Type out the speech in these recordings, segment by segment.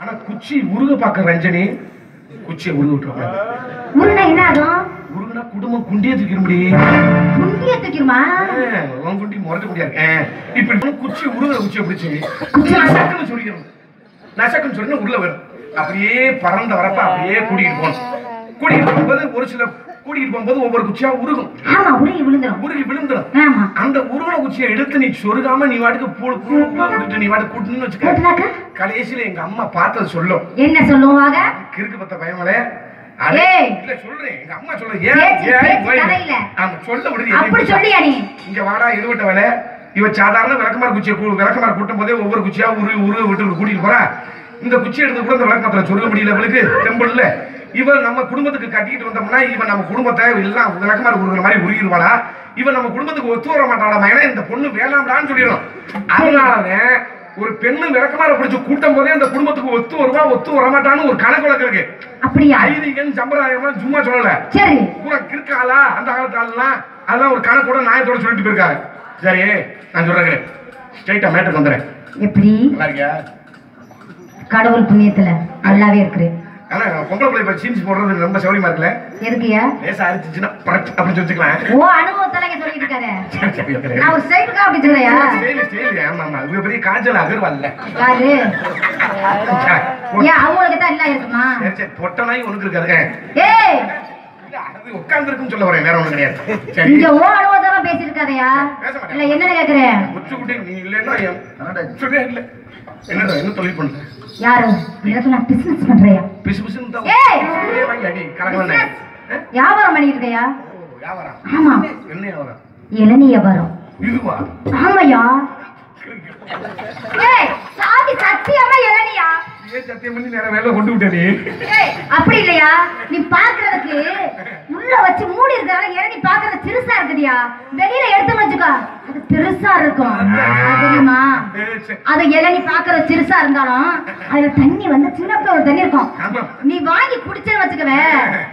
ஆனா குச்சி உருக பாக்க ரஞ்சனி குச்சியை உருக விட்டுருவாங்க. உருண்டை என்ன ஆகும்? உருகுனா குடும்பம் குண்டியே தூக்கிடும்படி. குண்டியே தூக்கிடுமா? உன் குண்டி முறைக்க முடியாது. இப்படி குச்சி உருகுற குச்சியை பிடிச்சி நசக்குன்னு சொல்லிக்கணும். நசக்குன்னு சொல்லி உள்ள வரும். அப்படியே பறந்த வரப்ப அப்படியே கூட்டிட்டு போகணும். கூட்டிட்டு போகும்போது ஒரு சில கூட்டிட்டு போகும்போது ஒவ்வொரு குச்சியா உருகும். ஆமா, உருகி விழுந்துரும். உருகி விழுந்துரும். அந்த உருகுன குச்சியை எடுத்து நீ சொருகாம நீ வாட்டுக்கு பூ விட்டுட்டு நீ வாட்டுக்கு கூட்டணும்னு வச்சுக்க. கடைசியில எங்க அம்மா பார்த்தது சொல்லும். என்ன சொல்லுவாங்க? கிறுக்கு பத்த பயமலே. இல்ல சொல்றேன், எங்க அம்மா சொல்றேன். ஆமா சொல்ல விடுது. அப்படி சொல்லியா நீ? இங்க வாடா இருவட்ட வேலை. இவ சாதாரண விளக்கமார் குச்சியை விளக்கமார் கூட்டும் போதே ஒவ்வொரு குச்சியா உருக விட்டு கூட்டிட்டு போறா. இந்த குச்சி எடுத்து கூட இந்த விளக்கத்துல சொல்ல முடியல. அவளுக்கு தெம்பல் இல்ல. இவன் நம்ம குடும்பத்துக்கு கட்டிட்டு வந்தோம்னா இவன் நம்ம குடும்பத்தை எல்லாம் விளக்கமாறு கொடுக்குற மாதிரி உருகிடுவாடா. இவன் நம்ம குடும்பத்துக்கு ஒத்து வர மாட்டாடா. ஏன்னா இந்த பொண்ணு வேணாம்டான்னு சொல்லிடும். அதனால ஒரு பெண்ணு விளக்கமாற பிடிச்சு கூட்டும் போதே அந்த குடும்பத்துக்கு ஒத்து வருவா ஒத்து வரமாட்டான்னு ஒரு கணக்கு வழக்கு இருக்கு. அப்படியா? ஐதீகம் சம்பிரதாயமா சும்மா சொல்லல. சரி, பூரா கிறுக்காளா அந்த காலத்து ஆளுலாம் அதெல்லாம் ஒரு கணக்கோட நியாயத்தோட சொல்லிட்டு போயிருக்காங்க. சரி நான் சொல்றேன், ஸ்ட்ரைட்டா மேட்டருக்கு வந்துடுறேன். எப்படி நல்லா இருக்கியா? கடவுள் புண்ணியத்துல நல்லாவே இருக்கு. ஆனா பொம்பளை பிள்ளை சீன்ஸ் போடுறது ரொம்ப சௌரியமா இருக்குல்ல. எதுக்குயா? லேசா அரிச்சுச்சுன்னா அப்படின்னு வச்சுக்கலாம். ஓ அனுபவத்துல சொல்லிட்டு இருக்காரு. நான் ஒரு ஸ்டைலுக்கா அப்படி சொல்லையா? ஸ்டைல் ஆமா ஆமா. இவ பெரிய காஜல் அகர்வால்ல. யாரு? ஏன் அவங்களுக்கு தான் எல்லாம் இருக்குமா? சரி பொட்டனாய் உனக்கு இருக்காது. ஏய் அது உட்கார்ந்து இருக்குன்னு சொல்ல வரேன், வேற ஒண்ணும் கிடையாது. சரி இங்க ஓ அனுபவத்தெல்லாம் பேசிருக்காதயா? இல்ல என்னன்னு கேக்குறேன். குச்சி நீ இல்லன்னா சொல்லவே இல்ல. என்னடா என்ன தொழில் பண்ற? யாரு? இடத்துல பிசினஸ் பண்றியா? பிசினஸ் தான். ஏய் வாங்கி அடி கலகலனே. வியாபாரம் பண்ணிட்டு இருக்கியா? வியாபாரம்? ஆமா. என்ன வியாபாரம்? இளநீ வியாபாரம். இதுவா? ஆமாயா. ஏய் சாதி சத்தியமா இளநியா? ஏன் சத்தியம் பண்ணி நேரா வேலை கொண்டு விட்ட நீ? ஏய் அப்படி இல்லையா? நீ பாக்குறதுக்கு உள்ள வச்சு மூடி இருக்கறனால இளநீ பாக்குறது சிறுசா இருக்குடியா. வெளியில எடுத்து வச்சுக்கோ அது பெருசா இருக்கும். தெரியுமா? அது இளநீ பாக்குறது சிறுசா இருந்தாலும் அதுல தண்ணி வந்து சின்னப்ப ஒரு தண்ணி இருக்கும். நீ வாங்கி குடிச்சேன்னு வச்சுக்கவே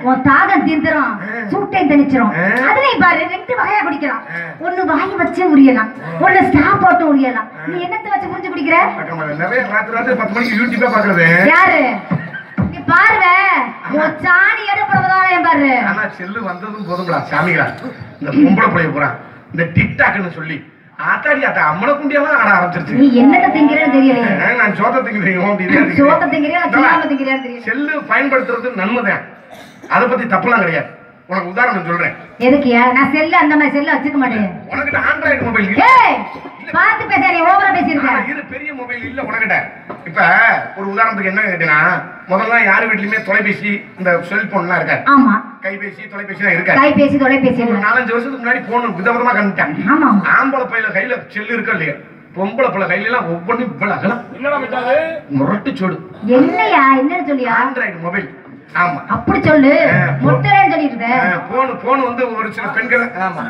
உன் தாகம் தீர்ந்துரும், சூட்டை தணிச்சிரும். அதுல பாரு ரெண்டு வகையா குடிக்கலாம். ஒண்ணு வாங்கி வச்சு உரியலாம், ஒண்ணு ஸ்டா போட்டு உரியலாம். நீ என்னத்தை வச்சு குடிச்சு குடிக்கிற? நிறைய ராத்திரி 10 மணிக்கு யூடியூப்ல பாக்குறது. யாரு? நீ பாருவே உன் சாணி எடுப்பறதானே பாரு. ஆனா செல்லு வந்ததும் போதும்டா சாமிகளா. இந்த பொம்பளை பிள்ளைய போறான் இந்த டிக்டாக்னு சொல்லி ஆத்தாடி அத்த அம்மள குண்டியெல்லாம் ஆட ஆரம்பிச்சிருச்சு. நீ என்னத்த திங்கறேன்னு தெரியல. நான் சோத்த திங்கறேன் அப்படியே. சோத்த திங்கறியா சியாம திங்கறியா தெரியல. செல்லு பயன்படுத்துறது நன்மைதான், அத பத்தி தப்புலாம் கிடையாது. உனக்கு உதாரணம் சொல்றேன். எதுக்குயா? நான் செல்லு அந்த மாதிரி செல்லு வச்சுக்க மாட்டேன். உனக்கிட்ட ஆண்ட்ராய்டு மொபைல் இல்ல. ஏய் பாத்து பேசாதே, ஓவரா பேசிருக்க. இது பெரிய மொபைல் இல்ல உனக்கிட்ட. இப்ப ஒரு உதாரணத்துக்கு என்ன கேட்டீனா, முதல்ல யார் வீட்லயுமே தொலைபேசி இந்த செல்போன்லாம் இருக்காது. ஆமா, கைபேசி தொலைபேசிலாம் இருக்காது. கைபேசி தொலைபேசி ஒரு 4-5 வருஷத்துக்கு முன்னாடி போன் விதவிதமா கண்டுட்டான். ஆமா, ஆம்பளை பையில கையில செல்லு இருக்கா இல்லையா, பொம்பளை பையில கையில எல்லாம் ஒவ்வொன்றும் இவ்வளவு அகலம். என்னடா மச்சாது முரட்டு சோடு. என்னையா என்னன்னு சொல்லியா? Android mobile. ஆமா அப்படி சொல்லு. மொட்டரேன்னு சொல்லிட்டு இருக்க. போன் வந்து ஒரு சில பெண்கள் ஆமா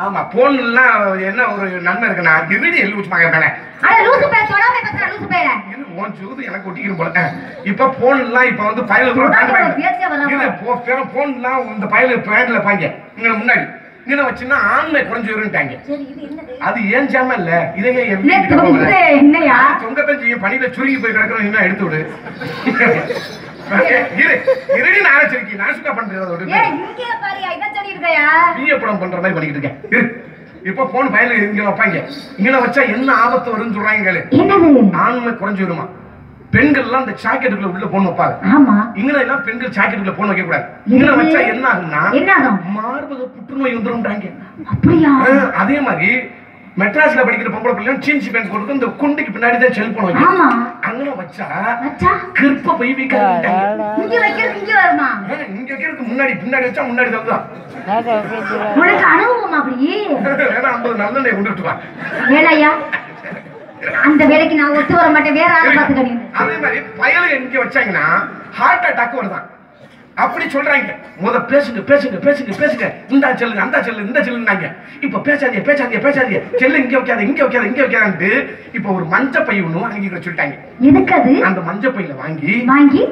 ஆமா போன்லாம் என்ன ஒரு நன்மை இருக்குன்னா இறுதி எள்ளு ஊச்சு மாங்க. அட லூசு பேச சொல்லாம பேசுற லூசு பேர. இது ஓன் சூது எனக்கு ஒட்டிக்கிற போல. இப்ப போன்லாம் இப்ப வந்து பயல கூட பேண்ட் போன்லாம் இந்த பயல பேண்ட்ல பாங்க இங்க முன்னாடி இங்க வச்சினா ஆண்மை குறைஞ்சு வரும்ட்டாங்க. அது ஏன் ஜாம இல்ல இதே என்னையா தொங்கத்தான் செய்யும். பனியில சுருங்கி போய் கிடக்குறோம், இன்னும் எடுத்து விடு. இருடி நான் ஆரம்பிச்சிருக்கி நான் சுத்தா பண்றது. ஏய் இங்க பாரியா இத சொல்லி இருக்கயா? பிஏ படம் பண்ற மாதிரி பண்ணிட்டு இருக்கேன். இப்ப போன் ஃபைல் இங்க வைப்பாங்க. இங்க வச்சா என்ன ஆபத்து வரும்னு சொல்றாங்க. என்னது? ஆண்மை குறைஞ்சு வருமா. பெண்கள்லாம் இந்த சாக்கெட்டுக்குள்ள உள்ள போன் வைப்பாங்க. ஆமா, இங்க எல்லாம் பெண்கள் சாக்கெட்டுக்குள்ள போன் வைக்க கூடாது. இங்க வச்சா என்ன ஆகும்னா மார்பக புற்றுநோய் வந்துரும்ன்றாங்க. அப்படியா? அதே மாதிரி மெட்ராஸ்ல படிக்கிற பொம்பளை பிள்ளை ஜீன்ஸ் பேண்ட் போட்டு இந்த குண்டிக்கு பின்னாடி தான் செல்போன் வைக்கும். ஆமா, அங்க வச்சா கிருப்ப போய் வீக்காங்க. இங்க வைக்கிறது இங்க வருமா? இங்க வைக்கிறதுக்கு முன்னாடி பின்னாடி வச்சா முன்னாடி தான். உனக்கு அனுபவமா அப்படி? வேணா 50 நல்லெண்ணெய் கொண்டுட்டு வா. ஏலையா அந்த வேலைக்கு நான் ஒத்து வர மாட்டேன், வேற ஆளை பாத்துக்க. நீ அதே மாதிரி பயலுங்க இங்க வச்சாங்கன்னா ஹார்ட் அட்டாக் வருதான். அப்படி சொல்றாங்க. முத பேசுங்க பேசுங்க பேசுங்க பேசுங்க, இந்த செல்லுங்க அந்த செல்லு இந்த செல்லுன்னாங்க. இப்ப பேசாதீங்க பேசாதீங்க பேசாதீங்க, செல்லு இங்க வைக்காத இங்க வைக்காத இங்க வைக்காதன்ட்டு இப்ப ஒரு மஞ்ச பை ஒண்ணு வாங்கி சொல்லிட்டாங்க. எதுக்கு அது? அந்த மஞ்ச பையில வாங்கி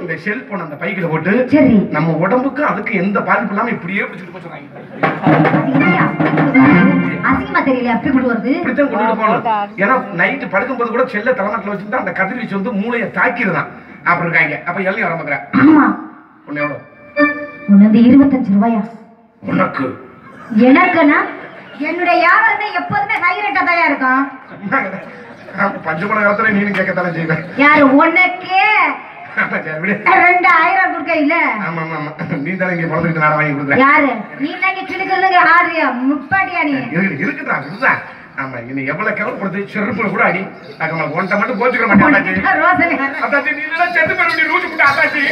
இந்த செல்போன் அந்த பைக்குல போட்டு சரி நம்ம உடம்புக்கு அதுக்கு எந்த பாதிப்பு இல்லாம இப்படியே பிடிச்சிட்டு போய் சொல்றாங்க. அசிங்கமா தெரியல அப்படி கொண்டு வருது. இப்படித்தான் கொண்டுட்டு போகணும். ஏன்னா நைட்டு படுக்கும்போது கூட செல்ல தலைநாட்டில் வச்சுட்டு அந்த கதிர்வீச்சு வந்து மூளையை தாக்கிடுதான். அப்படி இருக்காங்க. அப்ப இளநீ வர மாக்கிறேன். ஆமா. உன்னை எவ்வளோ? உனது 25 ரூபாயா? உனக்கு? எனக்குன்னா என்னுடைய வியாபாரமே எப்போதுமே ஹை ரேட்டா தான் இருக்கும். பஞ்சமன காலத்துல நீனும் கேட்கத்தானே செய்வேன். யாரு உனக்கே 2000 கொடுக்க இல்ல? ஆமா ஆமா ஆமா. நீ தானே இங்க பிறந்துட்டு நான் வாங்கி கொடுக்குறேன். யாரு நீ? நாங்க கிளுக்குங்க ஆறியா முப்பாட்டியா நீ? இருக்குதா இருக்குதா. ஆமா இன்னும் எவ்வளவு கவலைப்படுது. செருப்புல கூட அடி. அக்கமா ஒன்றை மட்டும் கோச்சுக்க மாட்டேன். ரோசனை அத்தாச்சி நீ செத்து போய் ரூட்டு போட்டு அத்தாச்சி